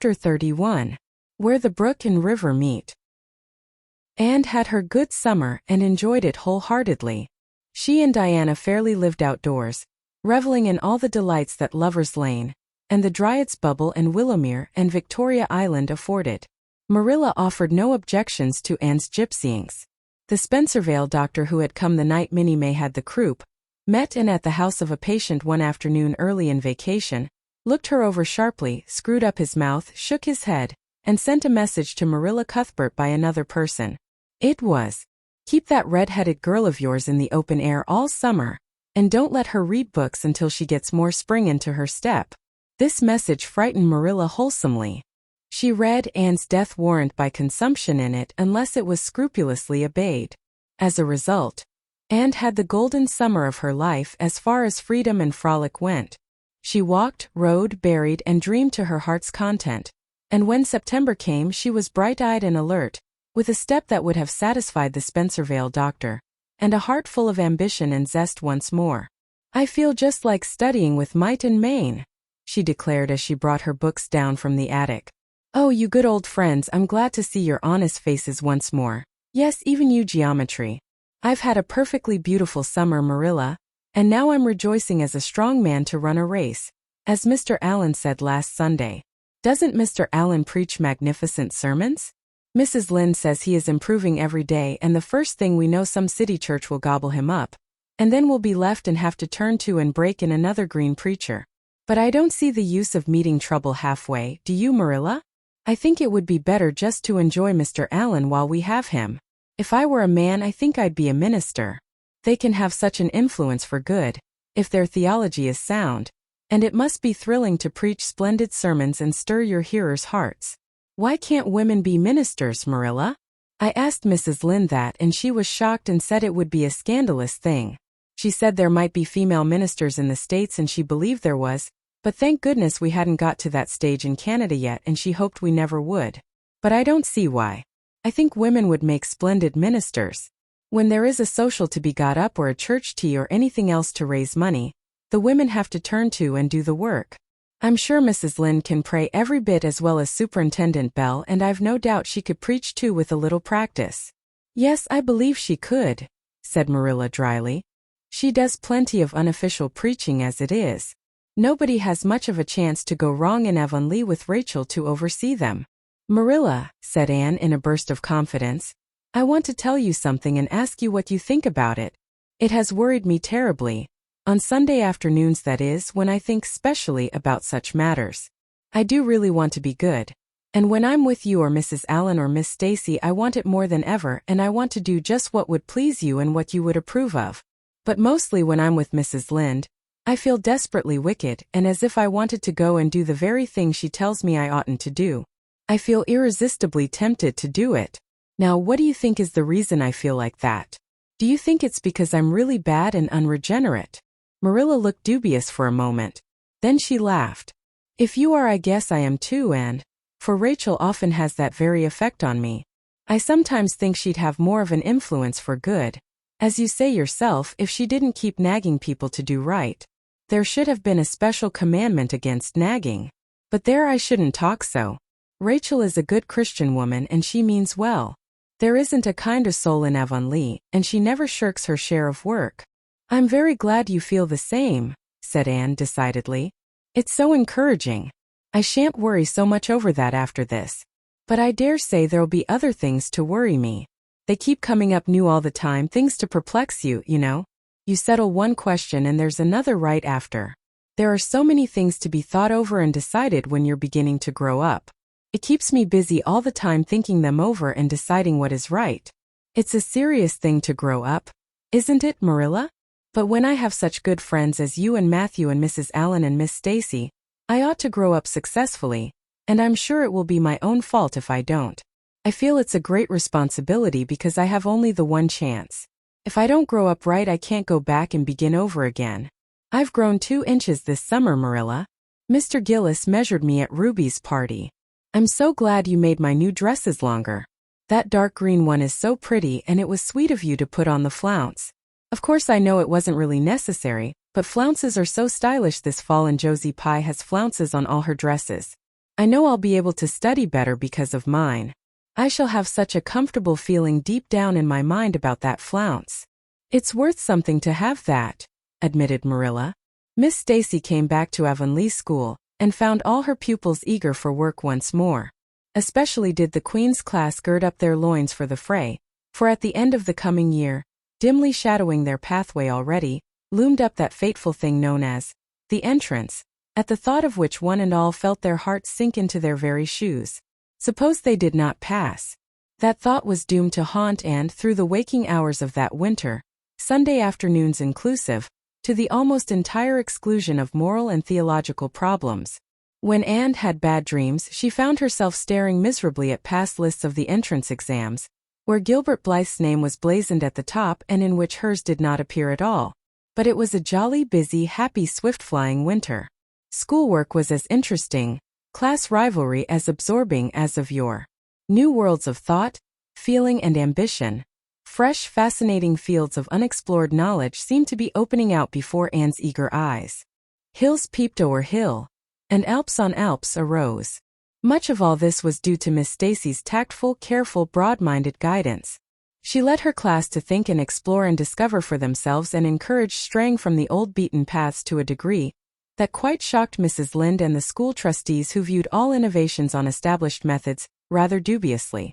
Chapter 31. Where the Brook and River Meet. Anne had her good summer and enjoyed it wholeheartedly. She and Diana fairly lived outdoors, reveling in all the delights that Lover's Lane, and the Dryad's Bubble and Willowmere and Victoria Island afforded. Marilla offered no objections to Anne's gypsyings. The Spencervale doctor who had come the night Minnie May had the croup, met Anne at the house of a patient one afternoon early in vacation, looked her over sharply, screwed up his mouth, shook his head, and sent a message to Marilla Cuthbert by another person. It was, "Keep that red-headed girl of yours in the open air all summer, and don't let her read books until she gets more spring into her step." This message frightened Marilla wholesomely. She read Anne's death warrant by consumption in it unless it was scrupulously obeyed. As a result, Anne had the golden summer of her life as far as freedom and frolic went. She walked, rode, buried, and dreamed to her heart's content, and when September came she was bright-eyed and alert, with a step that would have satisfied the Spencervale doctor, and a heart full of ambition and zest once more. "I feel just like studying with might and main," she declared as she brought her books down from the attic. "Oh, you good old friends, I'm glad to see your honest faces once more. Yes, even you geometry. I've had a perfectly beautiful summer, Marilla, and now I'm rejoicing as a strong man to run a race, as Mr. Allen said last Sunday. Doesn't Mr. Allen preach magnificent sermons? Mrs. Lynde says he is improving every day, and the first thing we know some city church will gobble him up, and then we'll be left and have to turn to and break in another green preacher. But I don't see the use of meeting trouble halfway, do you, Marilla? I think it would be better just to enjoy Mr. Allen while we have him. If I were a man, I think I'd be a minister. They can have such an influence for good, if their theology is sound, and it must be thrilling to preach splendid sermons and stir your hearers' hearts. Why can't women be ministers, Marilla? I asked Mrs. Lynde that, and she was shocked and said it would be a scandalous thing. She said there might be female ministers in the States and she believed there was, but thank goodness we hadn't got to that stage in Canada yet, and she hoped we never would. But I don't see why. I think women would make splendid ministers. When there is a social to be got up or a church tea or anything else to raise money, the women have to turn to and do the work. I'm sure Mrs. Lynde can pray every bit as well as Superintendent Bell, and I've no doubt she could preach too with a little practice." "Yes, I believe she could," said Marilla dryly. "She does plenty of unofficial preaching as it is. Nobody has much of a chance to go wrong in Avonlea with Rachel to oversee them." "Marilla," said Anne in a burst of confidence, "I want to tell you something and ask you what you think about it. It has worried me terribly. On Sunday afternoons, that is, when I think specially about such matters. I do really want to be good. And when I'm with you or Mrs. Allen or Miss Stacy, I want it more than ever, and I want to do just what would please you and what you would approve of. But mostly when I'm with Mrs. Lynde, I feel desperately wicked and as if I wanted to go and do the very thing she tells me I oughtn't to do. I feel irresistibly tempted to do it. Now, what do you think is the reason I feel like that? Do you think it's because I'm really bad and unregenerate?" Marilla looked dubious for a moment. Then she laughed. "If you are, I guess I am too, and, for Rachel often has that very effect on me. I sometimes think she'd have more of an influence for good, as you say yourself, if she didn't keep nagging people to do right. There should have been a special commandment against nagging. But there, I shouldn't talk so. Rachel is a good Christian woman and she means well. There isn't a kinder soul in Avonlea, and she never shirks her share of work." "I'm very glad you feel the same," said Anne decidedly. "It's so encouraging. I shan't worry so much over that after this. But I dare say there'll be other things to worry me. They keep coming up new all the time, things to perplex you, you know. You settle one question and there's another right after. There are so many things to be thought over and decided when you're beginning to grow up. It keeps me busy all the time thinking them over and deciding what is right. It's a serious thing to grow up, isn't it, Marilla? But when I have such good friends as you and Matthew and Mrs. Allen and Miss Stacy, I ought to grow up successfully, and I'm sure it will be my own fault if I don't. I feel it's a great responsibility because I have only the one chance. If I don't grow up right, I can't go back and begin over again. I've grown 2 inches this summer, Marilla. Mr. Gillis measured me at Ruby's party. I'm so glad you made my new dresses longer. That dark green one is so pretty, and it was sweet of you to put on the flounce. Of course I know it wasn't really necessary, but flounces are so stylish this fall, and Josie Pye has flounces on all her dresses. I know I'll be able to study better because of mine. I shall have such a comfortable feeling deep down in my mind about that flounce. It's worth something to have that, admitted Marilla. Miss Stacy came back to Avonlea School and found all her pupils eager for work once more. Especially did the Queen's class gird up their loins for the fray, for at the end of the coming year, dimly shadowing their pathway already, loomed up that fateful thing known as the entrance, at the thought of which one and all felt their hearts sink into their very shoes. Suppose they did not pass. That thought was doomed to haunt Anne through the waking hours of that winter, Sunday afternoons inclusive, to the almost entire exclusion of moral and theological problems. When Anne had bad dreams, she found herself staring miserably at past lists of the entrance exams, where Gilbert Blythe's name was blazoned at the top and in which hers did not appear at all. But it was a jolly, busy, happy, swift-flying winter. Schoolwork was as interesting, class rivalry as absorbing as of yore. New worlds of thought, feeling, and ambition, fresh, fascinating fields of unexplored knowledge seemed to be opening out before Anne's eager eyes. Hills peeped o'er hill, and Alps on Alps arose. Much of all this was due to Miss Stacy's tactful, careful, broad-minded guidance. She led her class to think and explore and discover for themselves and encouraged straying from the old beaten paths to a degree that quite shocked Mrs. Lynde and the school trustees, who viewed all innovations on established methods rather dubiously.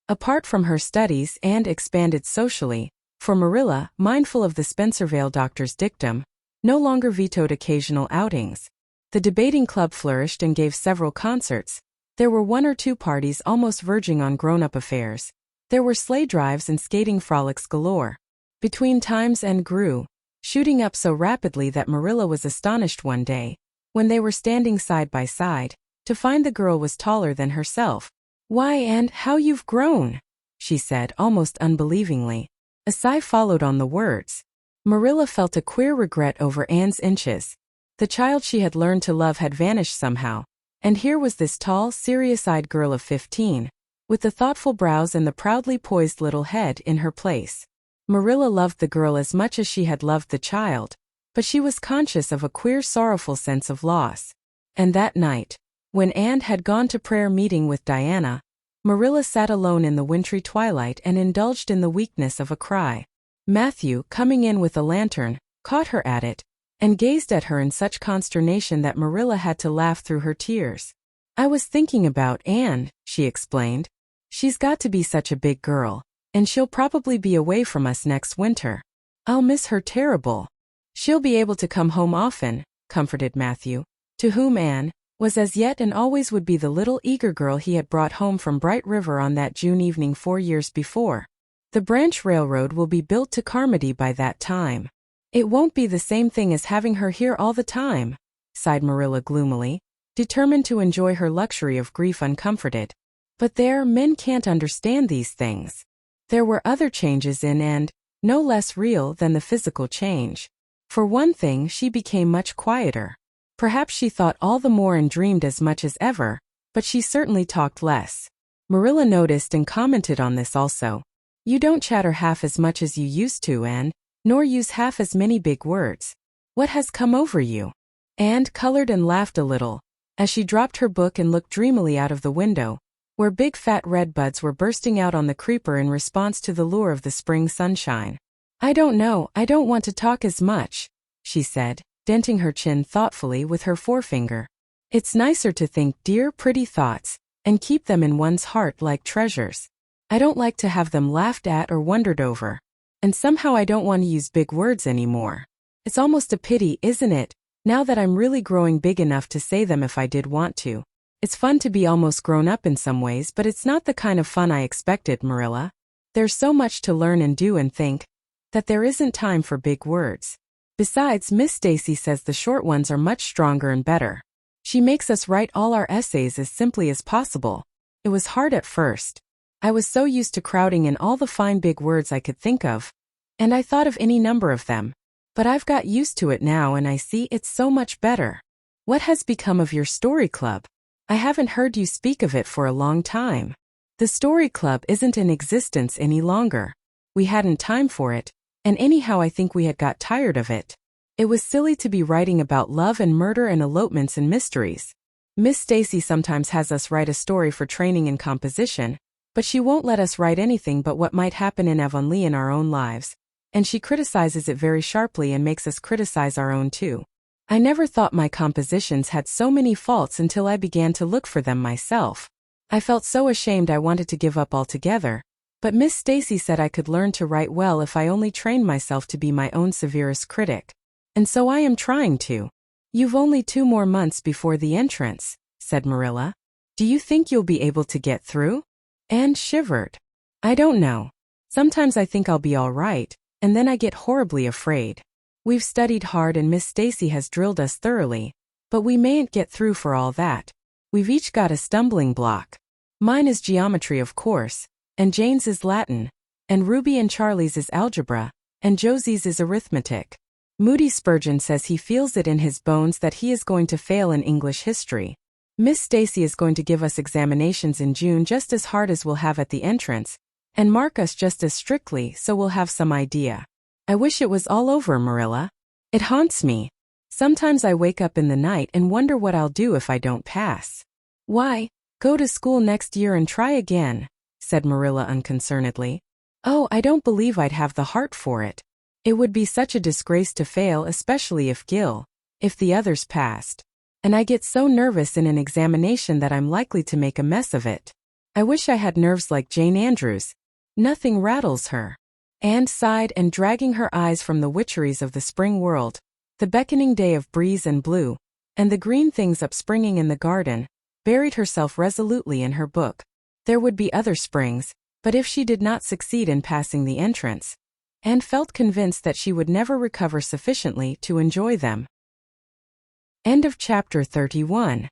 Apart from her studies, Anne expanded socially, for Marilla, mindful of the Spencervale doctor's dictum, no longer vetoed occasional outings. The debating club flourished and gave several concerts. There were 1 or 2 parties almost verging on grown-up affairs. There were sleigh drives and skating frolics galore. Between times and grew, shooting up so rapidly that Marilla was astonished one day, when they were standing side by side, to find the girl was taller than herself. "Why, Anne, how you've grown," she said almost unbelievingly. A sigh followed on the words. Marilla felt a queer regret over Anne's inches. The child she had learned to love had vanished somehow, and here was this tall, serious-eyed girl of 15, with the thoughtful brows and the proudly poised little head in her place. Marilla loved the girl as much as she had loved the child, but she was conscious of a queer, sorrowful sense of loss. And that night, when Anne had gone to prayer meeting with Diana, Marilla sat alone in the wintry twilight and indulged in the weakness of a cry. Matthew, coming in with a lantern, caught her at it, and gazed at her in such consternation that Marilla had to laugh through her tears. "I was thinking about Anne," she explained. "She's got to be such a big girl, and she'll probably be away from us next winter. I'll miss her terrible." "She'll be able to come home often," comforted Matthew, to whom Anne was as yet and always would be the little eager girl he had brought home from Bright River on that June evening 4 years before. "The branch railroad will be built to Carmody by that time. It won't be the same thing as having her here all the time," sighed Marilla gloomily, determined to enjoy her luxury of grief uncomforted. But there, men can't understand these things. There were other changes in and, no less real than the physical change. For one thing, she became much quieter. Perhaps she thought all the more and dreamed as much as ever, but she certainly talked less. Marilla noticed and commented on this also. "You don't chatter half as much as you used to, Anne, nor use half as many big words. What has come over you?" Anne colored and laughed a little, as she dropped her book and looked dreamily out of the window, where big fat red buds were bursting out on the creeper in response to the lure of the spring sunshine. "I don't know, I don't want to talk as much," she said, denting her chin thoughtfully with her forefinger. "It's nicer to think dear, pretty thoughts, and keep them in one's heart like treasures. I don't like to have them laughed at or wondered over. And somehow I don't want to use big words anymore. It's almost a pity, isn't it, now that I'm really growing big enough to say them if I did want to. It's fun to be almost grown up in some ways, but it's not the kind of fun I expected, Marilla. There's so much to learn and do and think, that there isn't time for big words. Besides, Miss Stacy says the short ones are much stronger and better. She makes us write all our essays as simply as possible. It was hard at first. I was so used to crowding in all the fine big words I could think of, and I thought of any number of them. But I've got used to it now and I see it's so much better. What has become of your story club? I haven't heard you speak of it for a long time." "The story club isn't in existence any longer. We hadn't time for it, and anyhow I think we had got tired of it. It was silly to be writing about love and murder and elopements and mysteries. Miss Stacy sometimes has us write a story for training in composition, but she won't let us write anything but what might happen in Avonlea in our own lives, and she criticizes it very sharply and makes us criticize our own too. I never thought my compositions had so many faults until I began to look for them myself. I felt so ashamed I wanted to give up altogether, but Miss Stacy said I could learn to write well if I only trained myself to be my own severest critic. And so I am trying to. You've only 2 more months before the entrance, said Marilla. Do you think you'll be able to get through? Anne shivered. I don't know. Sometimes I think I'll be all right, and then I get horribly afraid. We've studied hard and Miss Stacy has drilled us thoroughly, but we mayn't get through for all that. We've each got a stumbling block. Mine is geometry, of course, and Jane's is Latin, and Ruby and Charlie's is algebra, and Josie's is arithmetic. Moody Spurgeon says he feels it in his bones that he is going to fail in English history. Miss Stacy is going to give us examinations in June just as hard as we'll have at the entrance, and mark us just as strictly so we'll have some idea. I wish it was all over, Marilla. It haunts me. Sometimes I wake up in the night and wonder what I'll do if I don't pass. Why, go to school next year and try again, said Marilla unconcernedly. Oh, I don't believe I'd have the heart for it. It would be such a disgrace to fail, especially if the others passed. And I get so nervous in an examination that I'm likely to make a mess of it. I wish I had nerves like Jane Andrews. Nothing rattles her. Anne sighed and, dragging her eyes from the witcheries of the spring world, the beckoning day of breeze and blue, and the green things upspringing in the garden, buried herself resolutely in her book. There would be other springs, but if she did not succeed in passing the entrance, Anne felt convinced that she would never recover sufficiently to enjoy them. End of chapter 31.